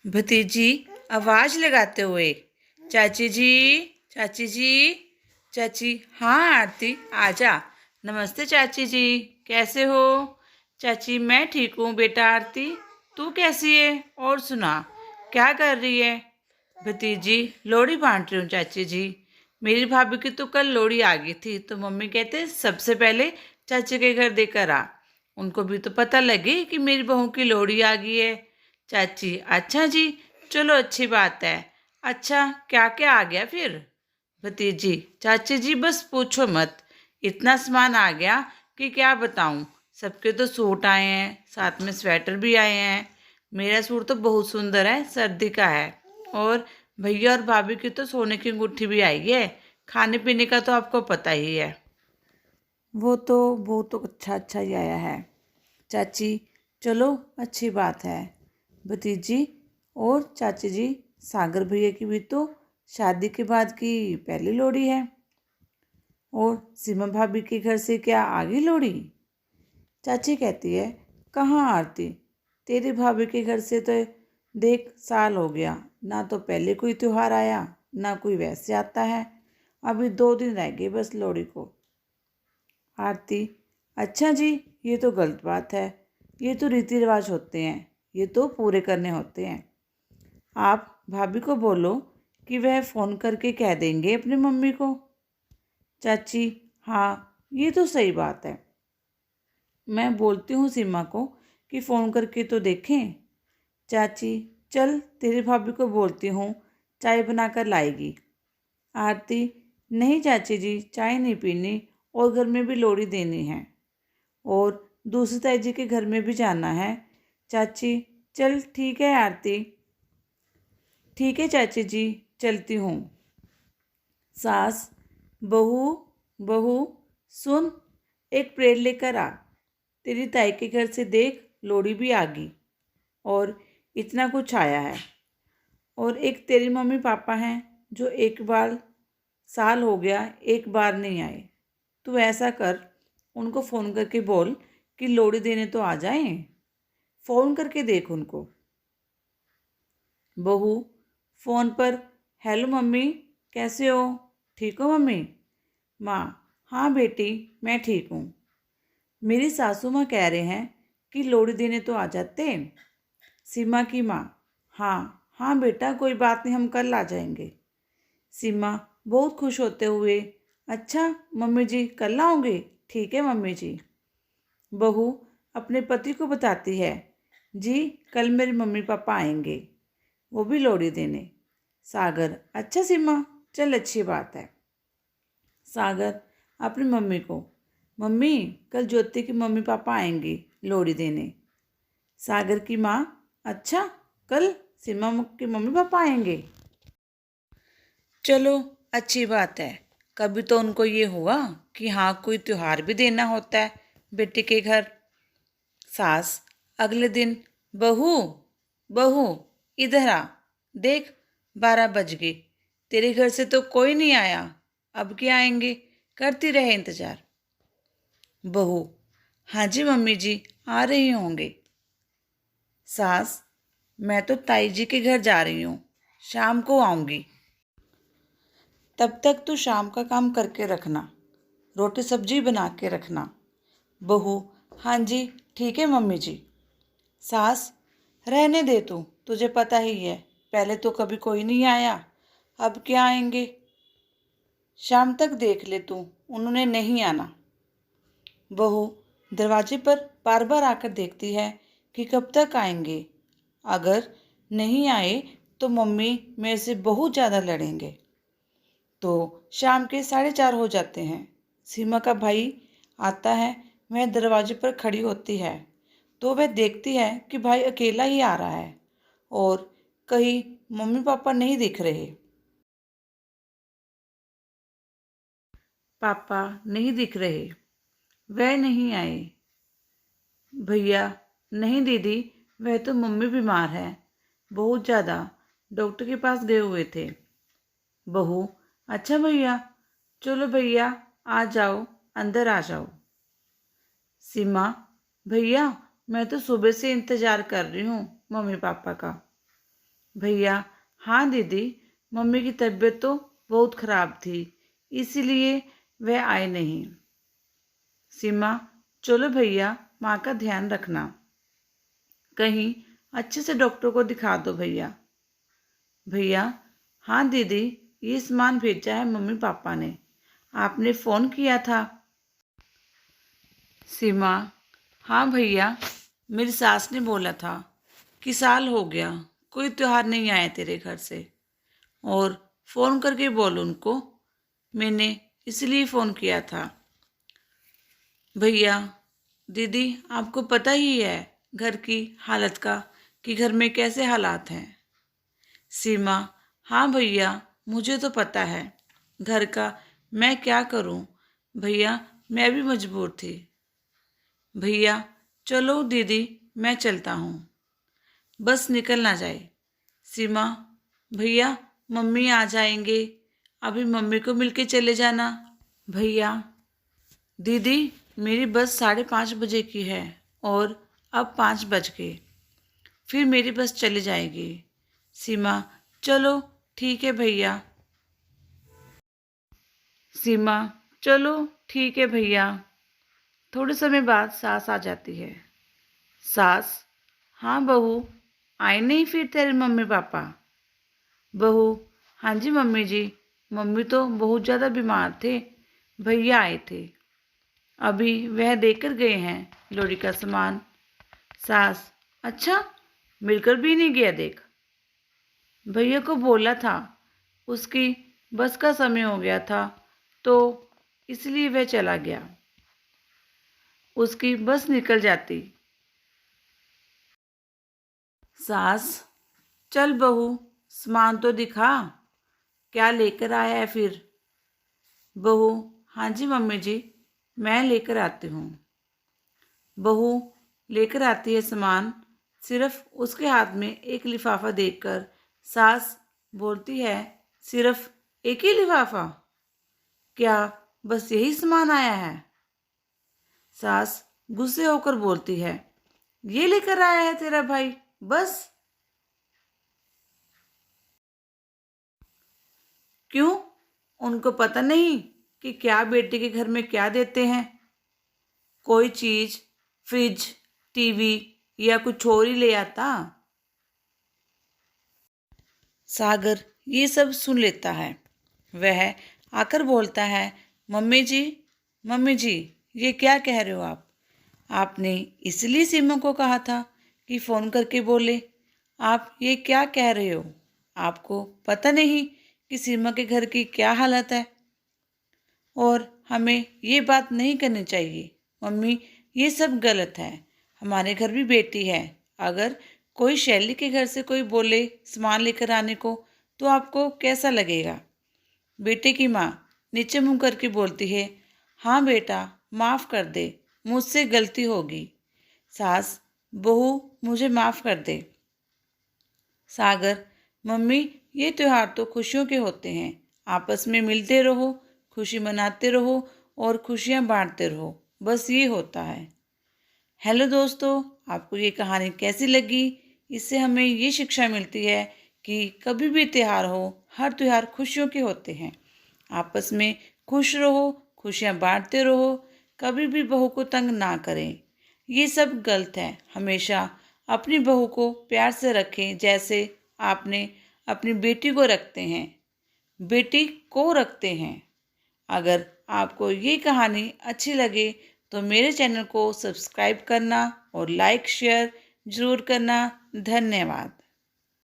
भतीजी आवाज लगाते हुए, चाची जी, चाची जी, चाची। हाँ आरती, आजा। नमस्ते चाची जी, कैसे हो? चाची मैं ठीक हूँ बेटा। आरती तू कैसी है? और सुना, क्या कर रही है? भतीजी लोहड़ी बांट रही हूँ चाची जी। मेरी भाभी की तो कल लोहड़ी आ गई थी, तो मम्मी कहते सबसे पहले चाची के घर देकर आ, उनको भी तो पता लगे कि मेरी बहू की लोहड़ी आ गई है। चाची अच्छा जी, चलो अच्छी बात है। अच्छा क्या क्या आ गया फिर? भतीजी चाची जी बस पूछो मत, इतना सामान आ गया कि क्या बताऊं। सबके तो सूट आए हैं, साथ में स्वेटर भी आए हैं। मेरा सूट तो बहुत सुंदर है, सर्दी का है। और भैया और भाभी की तो सोने की अंगूठी भी आई है। खाने पीने का तो आपको पता ही है। वो तो अच्छा अच्छा ही आया है चाची। चलो अच्छी बात है। भतीजी और चाची जी, सागर भैया की भी तो शादी के बाद की पहली लोहड़ी है। और सीमा भाभी के घर से क्या आ गई लोहड़ी? चाची कहती है, कहाँ आरती, तेरी भाभी के घर से तो देख साल हो गया, ना तो पहले कोई त्योहार आया ना कोई वैसे आता है। अभी 2 दिन रह गए बस लोहड़ी को। आरती अच्छा जी, ये तो गलत बात है। ये तो रीति रिवाज होते हैं, ये तो पूरे करने होते हैं। आप भाभी को बोलो कि वह फ़ोन करके कह देंगे अपनी मम्मी को। चाची हाँ, ये तो सही बात है। मैं बोलती हूँ सीमा को कि फ़ोन करके तो देखें। चाची चल तेरी भाभी को बोलती हूँ, चाय बनाकर लाएगी। आरती नहीं चाची जी, चाय नहीं पीनी, और घर में भी लोहड़ी देनी है, और दूसरी ताई जी के घर में भी जाना है। चाची चल ठीक है आरती। ठीक है चाची जी, चलती हूँ। सास बहू, बहू सुन, एक प्लेट लेकर आ। तेरी ताई के घर से देख लोहड़ी भी आ गई, और इतना कुछ आया है। और एक तेरी मम्मी पापा हैं जो एक बार साल हो गया एक बार नहीं आए। तू ऐसा कर, उनको फ़ोन करके बोल कि लोहड़ी देने तो आ जाएं। फ़ोन करके देख उनको। बहू फ़ोन पर, हेलो मम्मी, कैसे हो? ठीक हो मम्मी? माँ हाँ बेटी, मैं ठीक हूँ। मेरी सासू माँ कह रहे हैं कि लोहड़ी देने तो आ जाते। सीमा की माँ हाँ हाँ बेटा, कोई बात नहीं, हम कल आ जाएंगे। सीमा बहुत खुश होते हुए, अच्छा मम्मी जी कल आओगे? ठीक है मम्मी जी। बहू अपने पति को बताती है, जी कल मेरे मम्मी पापा आएंगे, वो भी लोहड़ी देने। सागर अच्छा सीमा, चल अच्छी बात है। सागर अपनी मम्मी को, मम्मी कल ज्योति के मम्मी पापा आएंगे लोहड़ी देने। सागर की माँ अच्छा, कल सीमा के मम्मी पापा आएंगे, चलो अच्छी बात है। कभी तो उनको ये हुआ कि हाँ कोई त्योहार भी देना होता है बेटी के घर। सास अगले दिन, बहू, बहू इधर आ, देख 12 बज गए, तेरे घर से तो कोई नहीं आया, अब क्या आएंगे, करती रहे इंतजार। बहू हाँ जी मम्मी जी, आ रही होंगे। सास मैं तो ताई जी के घर जा रही हूँ, शाम को आऊँगी, तब तक तू शाम का काम करके रखना, रोटी सब्जी बना के रखना। बहू हाँ जी ठीक है मम्मी जी। सास रहने दे तू, तुझे पता ही है पहले तो कभी कोई नहीं आया, अब क्या आएंगे, शाम तक देख ले तू, उन्होंने नहीं आना। बहू दरवाजे पर बार बार आकर देखती है कि कब तक आएंगे, अगर नहीं आए तो मम्मी मेरे से बहुत ज़्यादा लड़ेंगे। तो शाम के 4:30 हो जाते हैं। सीमा का भाई आता है, वह दरवाजे पर खड़ी होती है, तो वह देखती है कि भाई अकेला ही आ रहा है और कहीं मम्मी पापा नहीं दिख रहे। पापा नहीं दिख रहे, वह नहीं आए। भैया नहीं दीदी, वह तो मम्मी बीमार है बहुत ज़्यादा, डॉक्टर के पास गए हुए थे। बहू अच्छा भैया, चलो भैया आ जाओ, अंदर आ जाओ। सीमा भैया मैं तो सुबह से इंतज़ार कर रही हूँ मम्मी पापा का। भैया, हाँ दीदी, मम्मी की तबीयत तो बहुत खराब थी, इसीलिए वह आए नहीं। सीमा, चलो भैया, माँ का ध्यान रखना, कहीं अच्छे से डॉक्टर को दिखा दो भैया। भैया, हाँ दीदी, ये सामान भेजा है मम्मी पापा ने, आपने फ़ोन किया था। सीमा, हाँ भैया, मेरी सास ने बोला था कि साल हो गया कोई त्योहार नहीं आया तेरे घर से, और फ़ोन करके बोल उनको, मैंने इसलिए फ़ोन किया था। भैया, दीदी, आपको पता ही है घर की हालत का, कि घर में कैसे हालात हैं। सीमा, हाँ भैया, मुझे तो पता है घर का, मैं क्या करूं भैया, मैं भी मजबूर थी। भैया, चलो दीदी, मैं चलता हूँ, बस निकल ना जाए। सीमा, भैया, मम्मी आ जाएंगे, अभी मम्मी को मिलके चले जाना। भैया, दीदी, मेरी बस 5:30 बजे की है, और अब 5 बज गए, फिर मेरी बस चली जाएगी। सीमा, चलो ठीक है भैया। सीमा, चलो ठीक है भैया। थोड़े समय बाद सास आ जाती है। सास, हाँ बहू, आए नहीं फिर तेरे मम्मी पापा। बहू, हाँ जी मम्मी जी, मम्मी तो बहुत ज़्यादा बीमार थे, भैया आए थे, अभी वह देकर गए हैं लोहड़ी का सामान। सास, अच्छा, मिलकर भी नहीं गया देख। भैया को बोला था, उसकी बस का समय हो गया था, तो इसलिए वह चला गया, उसकी बस निकल जाती। सास, चल बहू, सामान तो दिखा, क्या लेकर आया है फिर। बहू, हाँ जी मम्मी जी, मैं लेकर आती हूँ। बहू लेकर आती है सामान, सिर्फ उसके हाथ में एक लिफाफा देखकर सास बोलती है, सिर्फ एक ही लिफाफा, क्या बस यही सामान आया है। सास गुस्से होकर बोलती है, ये लेकर आया है तेरा भाई, बस। क्यों, उनको पता नहीं कि क्या बेटे के घर में क्या देते हैं, कोई चीज, फ्रिज, टीवी या कुछ और ही ले आता। सागर ये सब सुन लेता है, वह आकर बोलता है, मम्मी जी, मम्मी जी, ये क्या कह रहे हो आप। आपने इसलिए सीमा को कहा था कि फ़ोन करके बोले, आप ये क्या कह रहे हो, आपको पता नहीं कि सीमा के घर की क्या हालत है, और हमें ये बात नहीं करनी चाहिए। मम्मी, ये सब गलत है, हमारे घर भी बेटी है, अगर कोई शैली के घर से कोई बोले सामान लेकर आने को, तो आपको कैसा लगेगा। बेटे की माँ नीचे मुंह करके बोलती है, हाँ बेटा, माफ़ कर दे, मुझसे गलती होगी। सास, बहू, मुझे माफ़ कर दे। सागर, मम्मी, ये त्योहार तो खुशियों के होते हैं, आपस में मिलते रहो, खुशी मनाते रहो और खुशियाँ बांटते रहो, बस ये होता है। हेलो दोस्तों, आपको ये कहानी कैसी लगी। इससे हमें ये शिक्षा मिलती है कि कभी भी त्योहार हो, हर त्योहार खुशियों के होते हैं, आपस में खुश रहो, खुशियाँ बांटते रहो, कभी भी बहू को तंग ना करें, ये सब गलत है। हमेशा अपनी बहू को प्यार से रखें, जैसे आपने अपनी बेटी को रखते हैं, बेटी को रखते हैं। अगर आपको ये कहानी अच्छी लगे तो मेरे चैनल को सब्सक्राइब करना और लाइक शेयर ज़रूर करना। धन्यवाद।